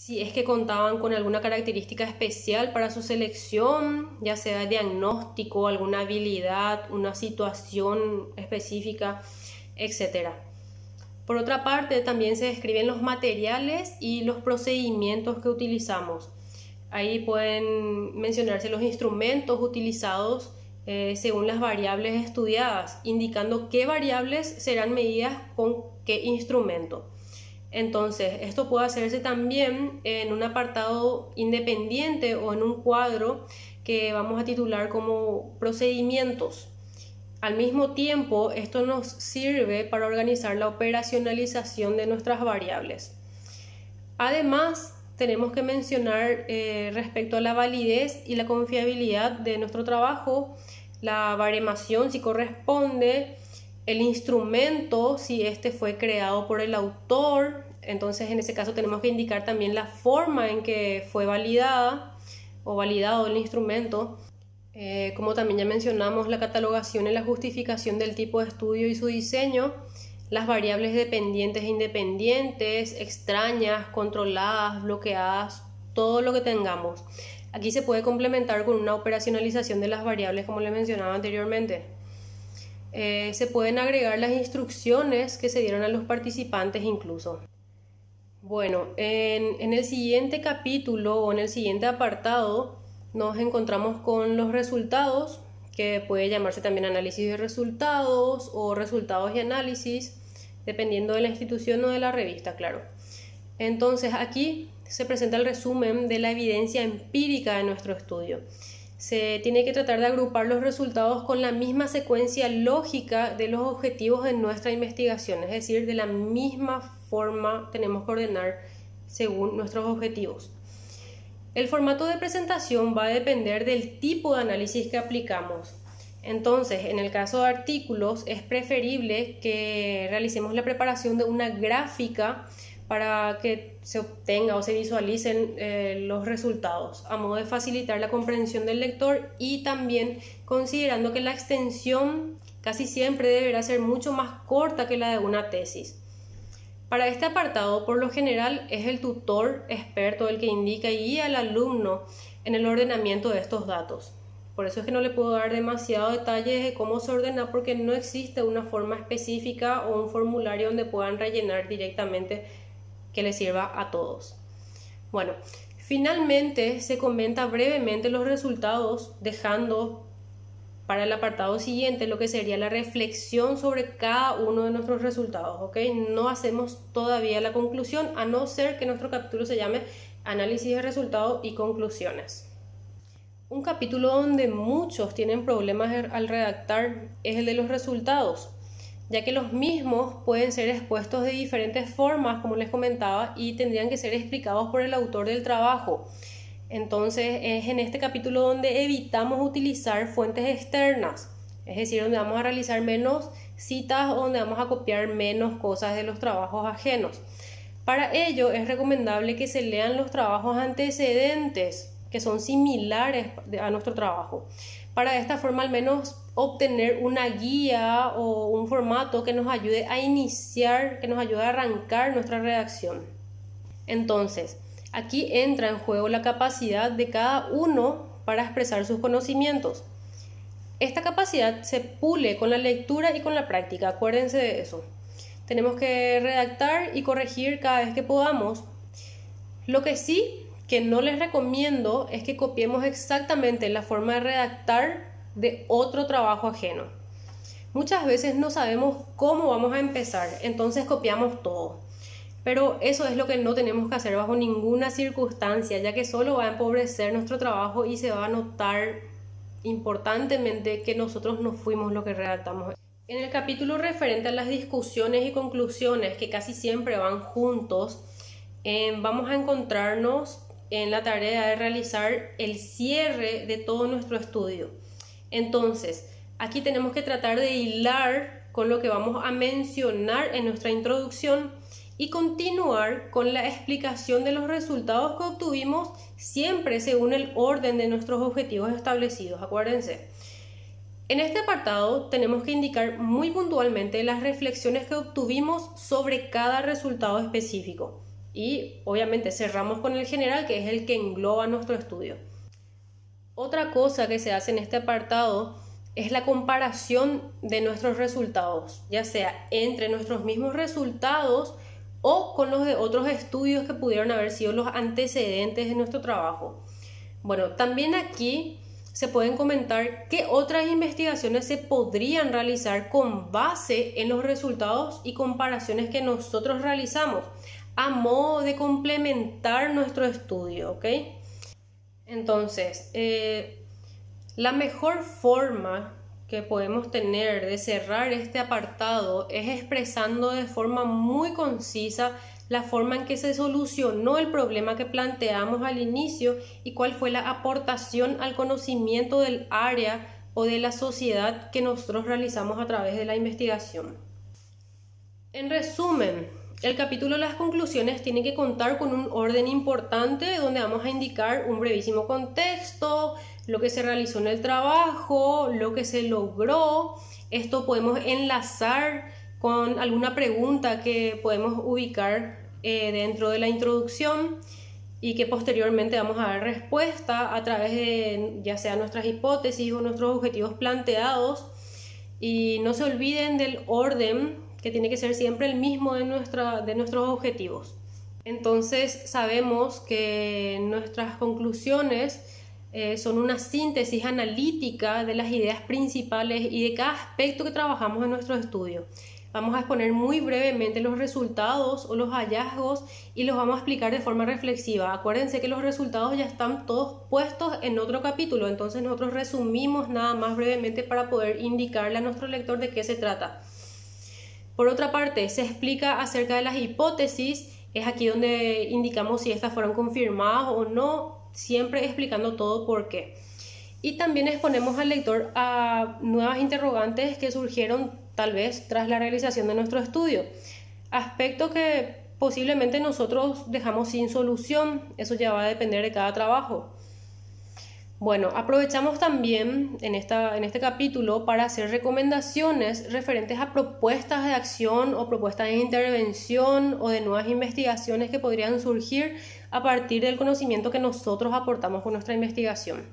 si es que contaban con alguna característica especial para su selección, ya sea diagnóstico, alguna habilidad, una situación específica, etc. Por otra parte, también se describen los materiales y los procedimientos que utilizamos. Ahí pueden mencionarse los instrumentos utilizados según las variables estudiadas, indicando qué variables serán medidas con qué instrumento. Entonces, esto puede hacerse también en un apartado independiente o en un cuadro que vamos a titular como procedimientos. Al mismo tiempo, esto nos sirve para organizar la operacionalización de nuestras variables. Además, tenemos que mencionar respecto a la validez y la confiabilidad de nuestro trabajo, la baremación si corresponde, el instrumento si este fue creado por el autor. Entonces en ese caso tenemos que indicar también la forma en que fue validada o validado el instrumento, como también ya mencionamos, la catalogación y la justificación del tipo de estudio y su diseño, las variables dependientes e independientes, extrañas, controladas, bloqueadas, todo lo que tengamos. Aquí se puede complementar con una operacionalización de las variables, como les mencionaba anteriormente. Se pueden agregar las instrucciones que se dieron a los participantes incluso. Bueno, en el siguiente capítulo o en el siguiente apartado nos encontramos con los resultados, que puede llamarse también análisis de resultados o resultados y análisis, dependiendo de la institución o de la revista, claro. Entonces aquí se presenta el resumen de la evidencia empírica de nuestro estudio. Se tiene que tratar de agrupar los resultados con la misma secuencia lógica de los objetivos de nuestra investigación, es decir, de la misma forma tenemos que ordenar según nuestros objetivos. El formato de presentación va a depender del tipo de análisis que aplicamos. Entonces, en el caso de artículos, es preferible que realicemos la preparación de una gráfica para que se obtenga o se visualicen los resultados, a modo de facilitar la comprensión del lector, y también considerando que la extensión casi siempre deberá ser mucho más corta que la de una tesis. Para este apartado, por lo general, es el tutor experto el que indica y guía al alumno en el ordenamiento de estos datos. Por eso es que no le puedo dar demasiado detalle de cómo se ordena, porque no existe una forma específica o un formulario donde puedan rellenar directamente que les sirva a todos. Bueno, finalmente se comenta brevemente los resultados, dejando para el apartado siguiente lo que sería la reflexión sobre cada uno de nuestros resultados, ¿ok? No hacemos todavía la conclusión, a no ser que nuestro capítulo se llame Análisis de resultados y conclusiones. Un capítulo donde muchos tienen problemas al redactar es el de los resultados, ya que los mismos pueden ser expuestos de diferentes formas, como les comentaba, y tendrían que ser explicados por el autor del trabajo. Entonces es en este capítulo donde evitamos utilizar fuentes externas, es decir, donde vamos a realizar menos citas o donde vamos a copiar menos cosas de los trabajos ajenos. Para ello es recomendable que se lean los trabajos antecedentes, que son similares a nuestro trabajo, para de esta forma al menos obtener una guía o un formato que nos ayude a iniciar, que nos ayude a arrancar nuestra redacción. Entonces, aquí entra en juego la capacidad de cada uno para expresar sus conocimientos. Esta capacidad se pule con la lectura y con la práctica, acuérdense de eso. Tenemos que redactar y corregir cada vez que podamos. Lo que sí que no les recomiendo es que copiemos exactamente la forma de redactar de otro trabajo ajeno. Muchas veces no sabemos cómo vamos a empezar, entonces copiamos todo. Pero eso es lo que no tenemos que hacer bajo ninguna circunstancia, ya que solo va a empobrecer nuestro trabajo y se va a notar importantemente que nosotros no fuimos lo que redactamos. En el capítulo referente a las discusiones y conclusiones, que casi siempre van juntos, vamos a encontrarnos en la tarea de realizar el cierre de todo nuestro estudio. Entonces, aquí tenemos que tratar de hilar con lo que vamos a mencionar en nuestra introducción y continuar con la explicación de los resultados que obtuvimos, siempre según el orden de nuestros objetivos establecidos. Acuérdense. En este apartado tenemos que indicar muy puntualmente las reflexiones que obtuvimos sobre cada resultado específico. y obviamente cerramos con el general, que es el que engloba nuestro estudio. Otra cosa que se hace en este apartado es la comparación de nuestros resultados, ya sea entre nuestros mismos resultados o con los de otros estudios que pudieron haber sido los antecedentes de nuestro trabajo. Bueno, también aquí se pueden comentar qué otras investigaciones se podrían realizar con base en los resultados y comparaciones que nosotros realizamos a modo de complementar nuestro estudio, ¿ok? Entonces, la mejor forma que podemos tener de cerrar este apartado es expresando de forma muy concisa la forma en que se solucionó el problema que planteamos al inicio y cuál fue la aportación al conocimiento del área o de la sociedad que nosotros realizamos a través de la investigación. En resumen, el capítulo de las conclusiones tiene que contar con un orden importante donde vamos a indicar un brevísimo contexto, lo que se realizó en el trabajo, lo que se logró. Esto podemos enlazar con alguna pregunta que podemos ubicar dentro de la introducción y que posteriormente vamos a dar respuesta a través de ya sea nuestras hipótesis o nuestros objetivos planteados. Y no se olviden del orden, que tiene que ser siempre el mismo de nuestros objetivos. Entonces sabemos que nuestras conclusiones son una síntesis analítica de las ideas principales y de cada aspecto que trabajamos en nuestro estudio. Vamos a exponer muy brevemente los resultados o los hallazgos y los vamos a explicar de forma reflexiva. Acuérdense que los resultados ya están todos puestos en otro capítulo, entonces nosotros resumimos nada más brevemente para poder indicarle a nuestro lector de qué se trata. Por otra parte, se explica acerca de las hipótesis, es aquí donde indicamos si estas fueron confirmadas o no, siempre explicando todo por qué. Y también exponemos al lector a nuevas interrogantes que surgieron tal vez tras la realización de nuestro estudio, aspectos que posiblemente nosotros dejamos sin solución, eso ya va a depender de cada trabajo. Bueno, aprovechamos también en este capítulo para hacer recomendaciones referentes a propuestas de acción o propuestas de intervención o de nuevas investigaciones que podrían surgir a partir del conocimiento que nosotros aportamos con nuestra investigación.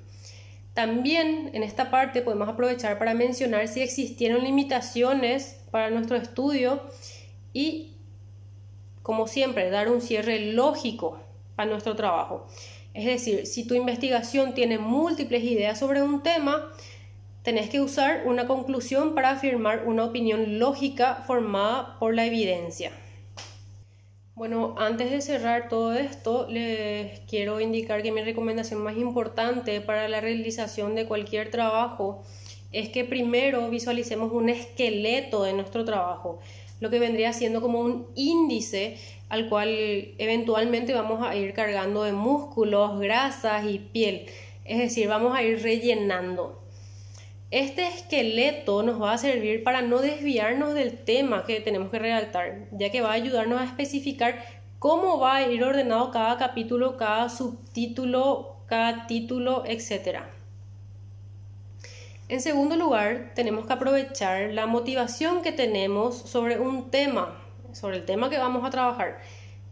También en esta parte podemos aprovechar para mencionar si existieron limitaciones para nuestro estudio y, como siempre, dar un cierre lógico a nuestro trabajo. Es decir, si tu investigación tiene múltiples ideas sobre un tema, tenés que usar una conclusión para afirmar una opinión lógica formada por la evidencia. Bueno, antes de cerrar todo esto, les quiero indicar que mi recomendación más importante para la realización de cualquier trabajo es que primero visualicemos un esqueleto de nuestro trabajo, lo que vendría siendo como un índice al cual eventualmente vamos a ir cargando de músculos, grasas y piel, es decir, vamos a ir rellenando. Este esqueleto nos va a servir para no desviarnos del tema que tenemos que redactar, ya que va a ayudarnos a especificar cómo va a ir ordenado cada capítulo, cada subtítulo, cada título, etc. En segundo lugar, tenemos que aprovechar la motivación que tenemos sobre un tema, sobre el tema que vamos a trabajar.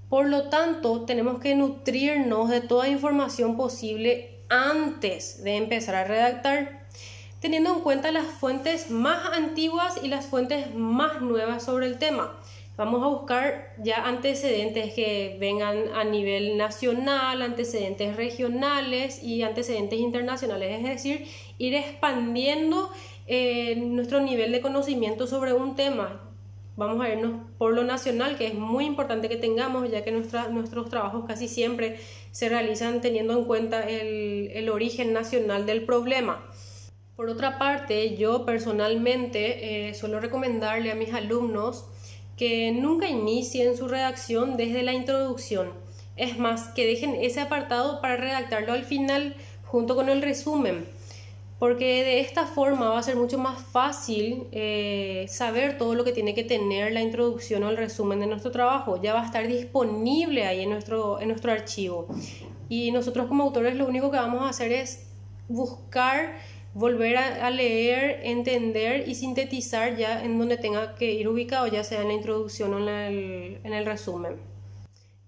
Por lo tanto, tenemos que nutrirnos de toda información posible antes de empezar a redactar, teniendo en cuenta las fuentes más antiguas y las fuentes más nuevas sobre el tema. Vamos a buscar ya antecedentes que vengan a nivel nacional, antecedentes regionales y antecedentes internacionales, es decir, ir expandiendo nuestro nivel de conocimiento sobre un tema. Vamos a irnos por lo nacional, que es muy importante que tengamos, ya que nuestros trabajos casi siempre se realizan teniendo en cuenta el origen nacional del problema. Por otra parte, yo personalmente suelo recomendarle a mis alumnos que nunca inicien su redacción desde la introducción. Es más, que dejen ese apartado para redactarlo al final junto con el resumen, porque de esta forma va a ser mucho más fácil saber todo lo que tiene que tener la introducción o el resumen de nuestro trabajo. Ya va a estar disponible ahí en nuestro archivo. Y nosotros como autores lo único que vamos a hacer es buscar, volver a leer, entender y sintetizar ya en donde tenga que ir ubicado, ya sea en la introducción o en el resumen.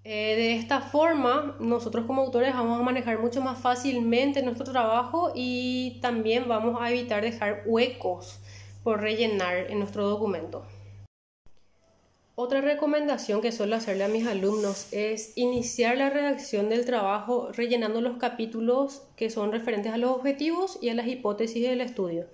De esta forma, nosotros como autores vamos a manejar mucho más fácilmente nuestro trabajo y también vamos a evitar dejar huecos por rellenar en nuestro documento. Otra recomendación que suelo hacerle a mis alumnos es iniciar la redacción del trabajo rellenando los capítulos que son referentes a los objetivos y a las hipótesis del estudio.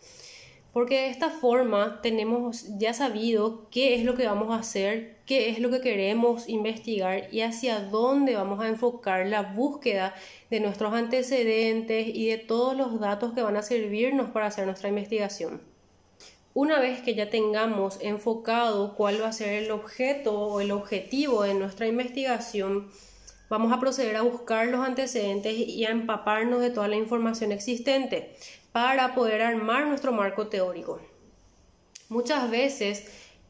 Porque de esta forma tenemos ya sabido qué es lo que vamos a hacer, qué es lo que queremos investigar y hacia dónde vamos a enfocar la búsqueda de nuestros antecedentes y de todos los datos que van a servirnos para hacer nuestra investigación. Una vez que ya tengamos enfocado cuál va a ser el objeto o el objetivo de nuestra investigación, vamos a proceder a buscar los antecedentes y a empaparnos de toda la información existente para poder armar nuestro marco teórico. Muchas veces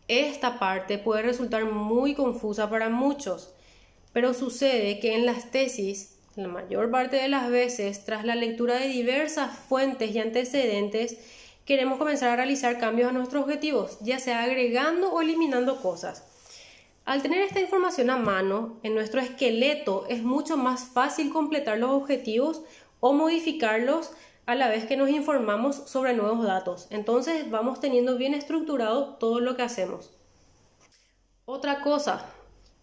esta parte puede resultar muy confusa para muchos, pero sucede que en las tesis, la mayor parte de las veces, tras la lectura de diversas fuentes y antecedentes, queremos comenzar a realizar cambios a nuestros objetivos, ya sea agregando o eliminando cosas. Al tener esta información a mano, en nuestro esqueleto es mucho más fácil completar los objetivos o modificarlos a la vez que nos informamos sobre nuevos datos. Entonces vamos teniendo bien estructurado todo lo que hacemos. Otra cosa,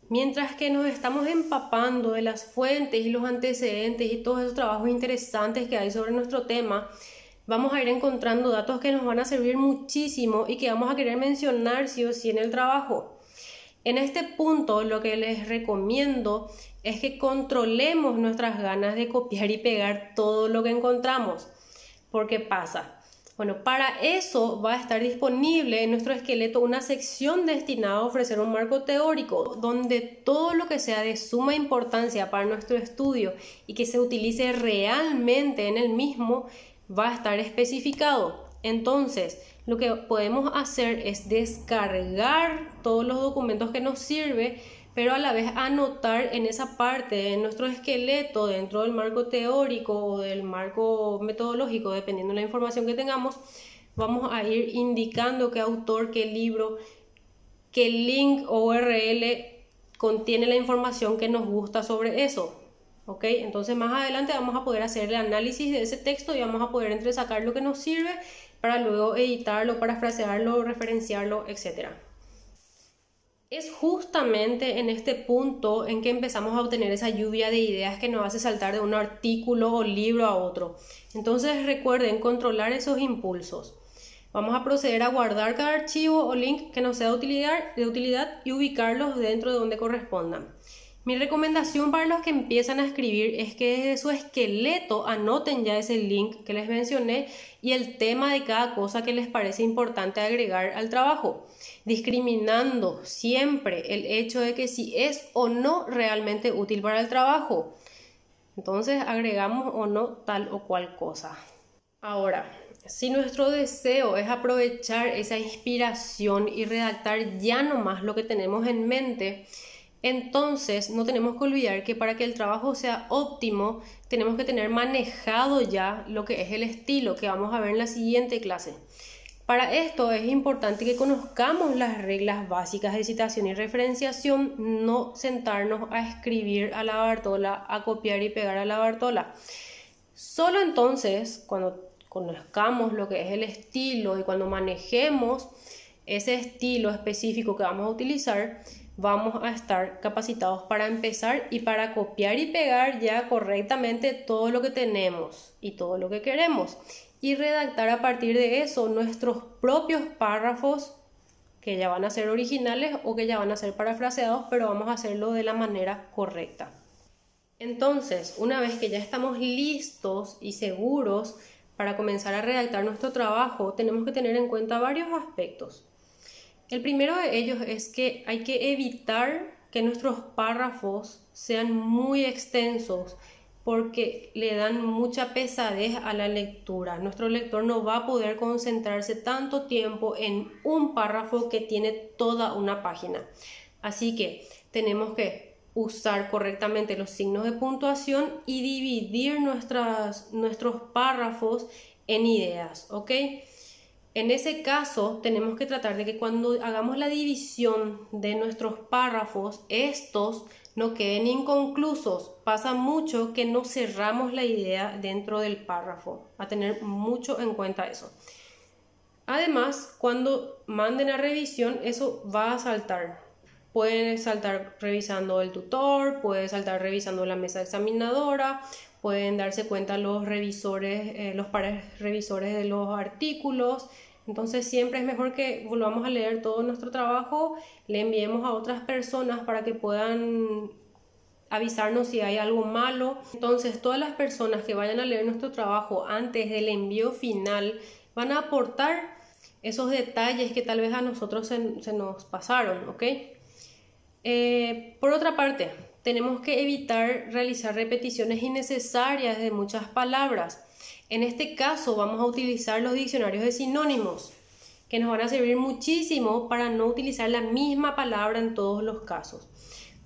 mientras que nos estamos empapando de las fuentes y los antecedentes y todos esos trabajos interesantes que hay sobre nuestro tema, vamos a ir encontrando datos que nos van a servir muchísimo y que vamos a querer mencionar sí o sí en el trabajo. En este punto, lo que les recomiendo es que controlemos nuestras ganas de copiar y pegar todo lo que encontramos. ¿Por qué pasa? Bueno, para eso va a estar disponible en nuestro esqueleto una sección destinada a ofrecer un marco teórico, donde todo lo que sea de suma importancia para nuestro estudio y que se utilice realmente en el mismo va a estar especificado. Entonces, lo que podemos hacer es descargar todos los documentos que nos sirve, pero a la vez anotar en esa parte de nuestro esqueleto dentro del marco teórico o del marco metodológico, dependiendo de la información que tengamos, vamos a ir indicando qué autor, qué libro, qué link o URL contiene la información que nos gusta sobre eso. ¿Ok? Entonces más adelante vamos a poder hacer el análisis de ese texto y vamos a poder entresacar lo que nos sirve para luego editarlo, parafrasearlo, referenciarlo, etc. Es justamente en este punto en que empezamos a obtener esa lluvia de ideas que nos hace saltar de un artículo o libro a otro. Entonces recuerden controlar esos impulsos. Vamos a proceder a guardar cada archivo o link que nos sea de utilidad y ubicarlos dentro de donde correspondan. Mi recomendación para los que empiezan a escribir es que desde su esqueleto anoten ya ese link que les mencioné y el tema de cada cosa que les parece importante agregar al trabajo, discriminando siempre el hecho de que si es o no realmente útil para el trabajo. Entonces agregamos o no tal o cual cosa. Ahora, si nuestro deseo es aprovechar esa inspiración y redactar ya nomás lo que tenemos en mente, entonces no tenemos que olvidar que para que el trabajo sea óptimo tenemos que tener manejado ya lo que es el estilo que vamos a ver en la siguiente clase. Para esto es importante que conozcamos las reglas básicas de citación y referenciación, no sentarnos a escribir a la Bartola, a copiar y pegar a la Bartola. Solo entonces, cuando conozcamos lo que es el estilo y cuando manejemos ese estilo específico que vamos a utilizar, vamos a estar capacitados para empezar y para copiar y pegar ya correctamente todo lo que tenemos y todo lo que queremos y redactar a partir de eso nuestros propios párrafos que ya van a ser originales o que ya van a ser parafraseados, pero vamos a hacerlo de la manera correcta. Entonces, una vez que ya estamos listos y seguros para comenzar a redactar nuestro trabajo, tenemos que tener en cuenta varios aspectos. El primero de ellos es que hay que evitar que nuestros párrafos sean muy extensos porque le dan mucha pesadez a la lectura. Nuestro lector no va a poder concentrarse tanto tiempo en un párrafo que tiene toda una página. Así que tenemos que usar correctamente los signos de puntuación y dividir nuestros párrafos en ideas, ¿ok? En ese caso, tenemos que tratar de que cuando hagamos la división de nuestros párrafos, estos no queden inconclusos. Pasa mucho que no cerramos la idea dentro del párrafo, a tener mucho en cuenta eso. Además, cuando manden a revisión, eso va a saltar. Pueden saltar revisando el tutor, pueden saltar revisando la mesa examinadora, pueden darse cuenta los revisores, los pares revisores de los artículos. Entonces siempre es mejor que volvamos a leer todo nuestro trabajo, le enviemos a otras personas para que puedan avisarnos si hay algo malo. Entonces todas las personas que vayan a leer nuestro trabajo antes del envío final van a aportar esos detalles que tal vez a nosotros se nos pasaron, ¿ok? Por otra parte, tenemos que evitar realizar repeticiones innecesarias de muchas palabras. En este caso vamos a utilizar los diccionarios de sinónimos, que nos van a servir muchísimo para no utilizar la misma palabra en todos los casos.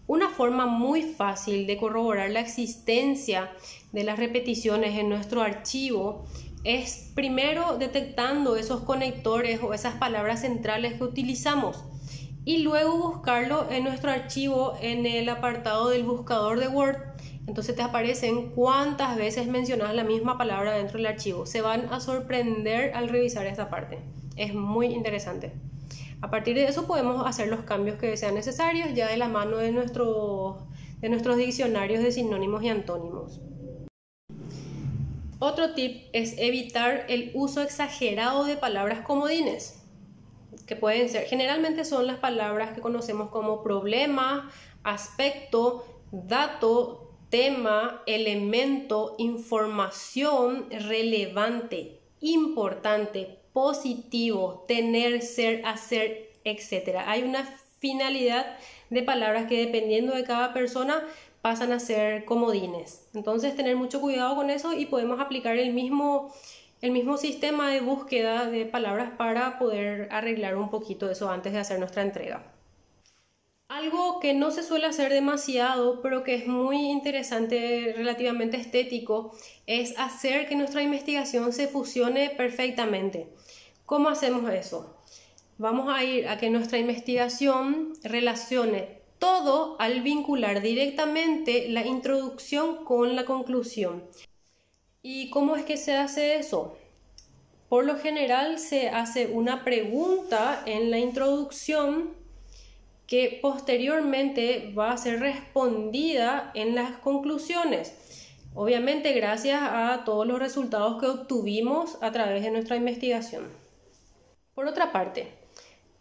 Una forma muy fácil de corroborar la existencia de las repeticiones en nuestro archivo es primero detectando esos conectores o esas palabras centrales que utilizamos y luego buscarlo en nuestro archivo en el apartado del buscador de Word. Entonces te aparecen cuántas veces mencionas la misma palabra dentro del archivo. Se van a sorprender al revisar esta parte. Es muy interesante. A partir de eso podemos hacer los cambios que sean necesarios ya de la mano de nuestros diccionarios de sinónimos y antónimos. Otro tip es evitar el uso exagerado de palabras comodines, que pueden ser, generalmente son las palabras que conocemos como problema, aspecto, dato, tema, elemento, información, relevante, importante, positivo, tener, ser, hacer, etc. Hay una finalidad de palabras que dependiendo de cada persona pasan a ser comodines. Entonces tener mucho cuidado con eso y podemos aplicar el mismo sistema de búsqueda de palabras para poder arreglar un poquito eso antes de hacer nuestra entrega. Algo que no se suele hacer demasiado, pero que es muy interesante, relativamente estético, es hacer que nuestra investigación se fusione perfectamente. ¿Cómo hacemos eso? Vamos a ir a que nuestra investigación relacione todo al vincular directamente la introducción con la conclusión. ¿Y cómo es que se hace eso? Por lo general se hace una pregunta en la introducción que posteriormente va a ser respondida en las conclusiones. Obviamente gracias a todos los resultados que obtuvimos a través de nuestra investigación. Por otra parte,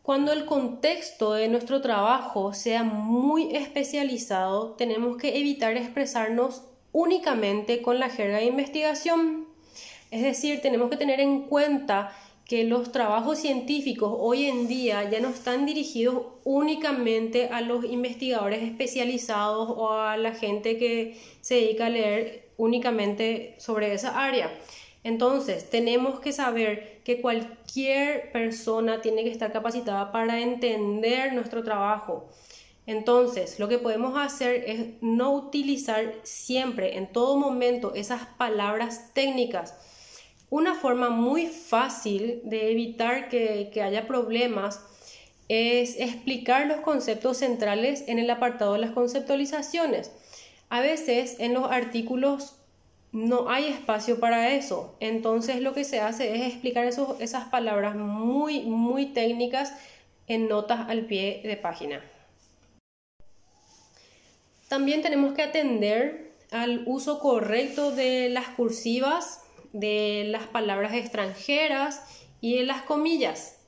cuando el contexto de nuestro trabajo sea muy especializado, tenemos que evitar expresarnos únicamente con la jerga de investigación. Es decir, tenemos que tener en cuenta que los trabajos científicos hoy en día ya no están dirigidos únicamente a los investigadores especializados o a la gente que se dedica a leer únicamente sobre esa área. Entonces, tenemos que saber que cualquier persona tiene que estar capacitada para entender nuestro trabajo. Entonces, lo que podemos hacer es no utilizar siempre, en todo momento, esas palabras técnicas. Una forma muy fácil de evitar que haya problemas es explicar los conceptos centrales en el apartado de las conceptualizaciones. A veces en los artículos no hay espacio para eso, entonces lo que se hace es explicar esas palabras muy técnicas en notas al pie de página. También tenemos que atender al uso correcto de las cursivas, de las palabras extranjeras y de las comillas.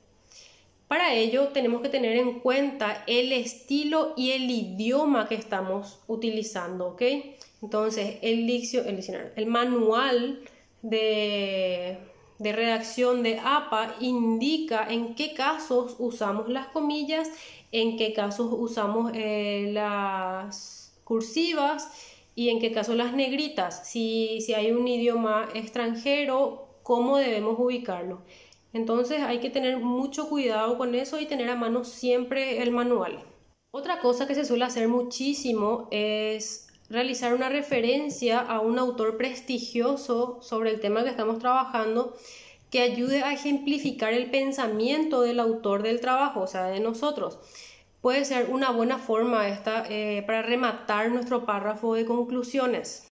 Para ello tenemos que tener en cuenta el estilo y el idioma que estamos utilizando, ¿ok? Entonces el manual de redacción de APA indica en qué casos usamos las comillas, en qué casos usamos las cursivas y en qué casos las negritas. Si hay un idioma extranjero, ¿cómo debemos ubicarlo? Entonces hay que tener mucho cuidado con eso y tener a mano siempre el manual. Otra cosa que se suele hacer muchísimo es realizar una referencia a un autor prestigioso sobre el tema que estamos trabajando que ayude a ejemplificar el pensamiento del autor del trabajo, o sea, de nosotros. puede ser una buena forma esta para rematar nuestro párrafo de conclusiones.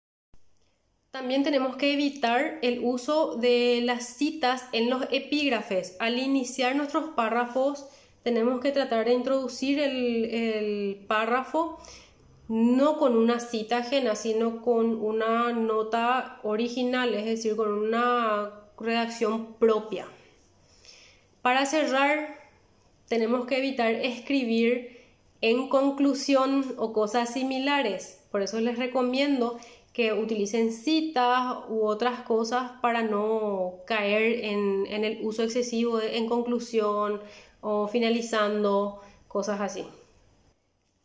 También tenemos que evitar el uso de las citas en los epígrafes. Al iniciar nuestros párrafos tenemos que tratar de introducir el párrafo no con una cita ajena, sino con una nota original, es decir, con una redacción propia. Para cerrar, tenemos que evitar escribir en conclusión o cosas similares. Por eso les recomiendo que utilicen citas u otras cosas para no caer en el uso excesivo de en conclusión o finalizando, cosas así.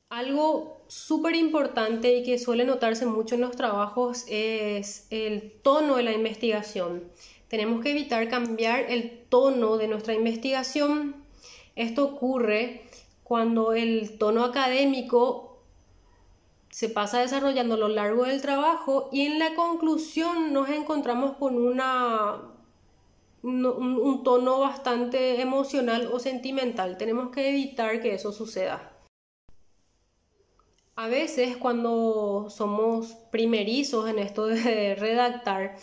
Algo súper importante y que suele notarse mucho en los trabajos es el tono de la investigación. Tenemos que evitar cambiar el tono de nuestra investigación. Esto ocurre cuando el tono académico se pasa desarrollando a lo largo del trabajo y en la conclusión nos encontramos con un tono bastante emocional o sentimental. Tenemos que evitar que eso suceda. A veces cuando somos primerizos en esto de redactar,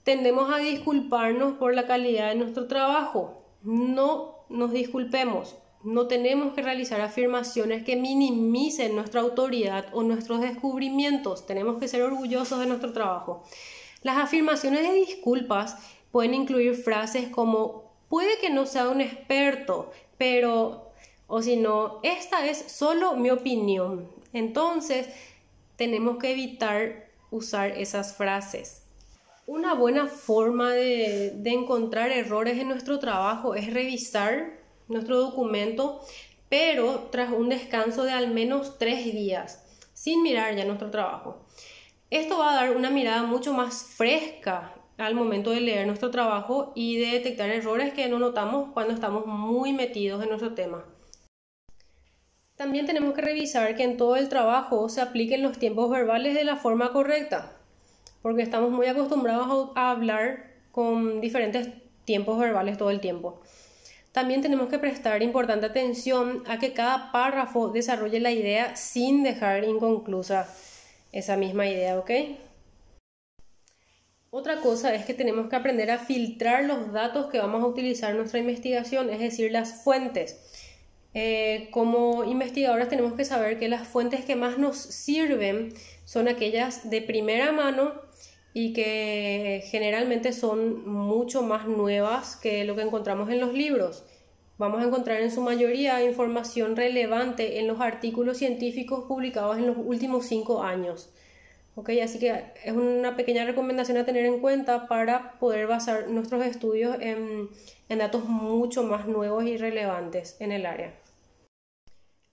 tendemos a disculparnos por la calidad de nuestro trabajo. No nos disculpemos. No tenemos que realizar afirmaciones que minimicen nuestra autoridad o nuestros descubrimientos. Tenemos que ser orgullosos de nuestro trabajo. Las afirmaciones de disculpas pueden incluir frases como puede que no sea un experto, pero, o si no, esta es solo mi opinión. Entonces, tenemos que evitar usar esas frases. Una buena forma de encontrar errores en nuestro trabajo es revisar nuestro documento, pero tras un descanso de al menos 3 días, sin mirar ya nuestro trabajo. Esto va a dar una mirada mucho más fresca al momento de leer nuestro trabajo y de detectar errores que no notamos cuando estamos muy metidos en nuestro tema. También tenemos que revisar que en todo el trabajo se apliquen los tiempos verbales de la forma correcta, porque estamos muy acostumbrados a hablar con diferentes tiempos verbales todo el tiempo. También tenemos que prestar importante atención a que cada párrafo desarrolle la idea sin dejar inconclusa esa misma idea, ¿ok? Otra cosa es que tenemos que aprender a filtrar los datos que vamos a utilizar en nuestra investigación, es decir, las fuentes. Como investigadores tenemos que saber que las fuentes que más nos sirven son aquellas de primera mano y que generalmente son mucho más nuevas que lo que encontramos en los libros. Vamos a encontrar en su mayoría información relevante en los artículos científicos publicados en los últimos 5 años. ¿Okay? Así que es una pequeña recomendación a tener en cuenta para poder basar nuestros estudios en datos mucho más nuevos y relevantes en el área.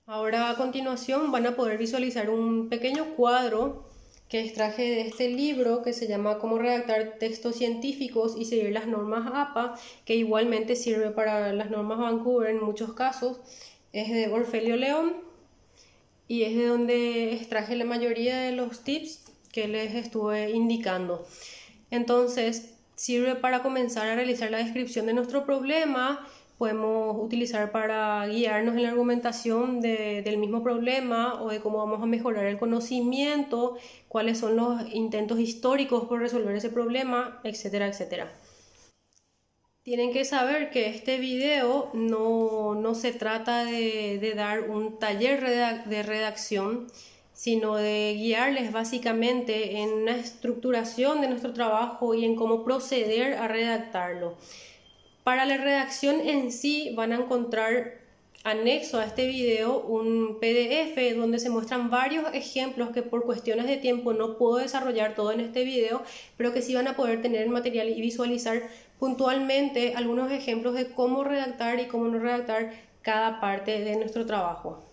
Ahora a continuación van a poder visualizar un pequeño cuadro que extraje de este libro que se llama Cómo redactar textos científicos y seguir las normas APA, que igualmente sirve para las normas Vancouver en muchos casos. Es de Orfelio León y es de donde extraje la mayoría de los tips que les estuve indicando. Entonces sirve para comenzar a realizar la descripción de nuestro problema. Podemos utilizar para guiarnos en la argumentación del mismo problema o de cómo vamos a mejorar el conocimiento, cuáles son los intentos históricos por resolver ese problema, etcétera, etcétera. Tienen que saber que este video no se trata de dar un taller de redacción, sino de guiarles básicamente en una estructuración de nuestro trabajo y en cómo proceder a redactarlo. Para la redacción en sí van a encontrar anexo a este video un PDF donde se muestran varios ejemplos que por cuestiones de tiempo no puedo desarrollar todo en este video, pero que sí van a poder tener material y visualizar puntualmente algunos ejemplos de cómo redactar y cómo no redactar cada parte de nuestro trabajo.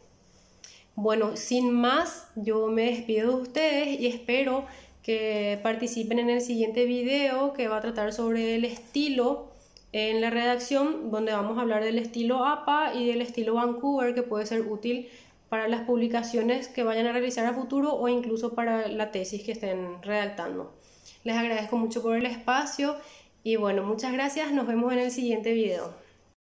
Bueno, sin más, yo me despido de ustedes y espero que participen en el siguiente video que va a tratar sobre el estilo en la redacción, donde vamos a hablar del estilo APA y del estilo Vancouver, que puede ser útil para las publicaciones que vayan a realizar a futuro o incluso para la tesis que estén redactando. Les agradezco mucho por el espacio y bueno, muchas gracias, nos vemos en el siguiente video.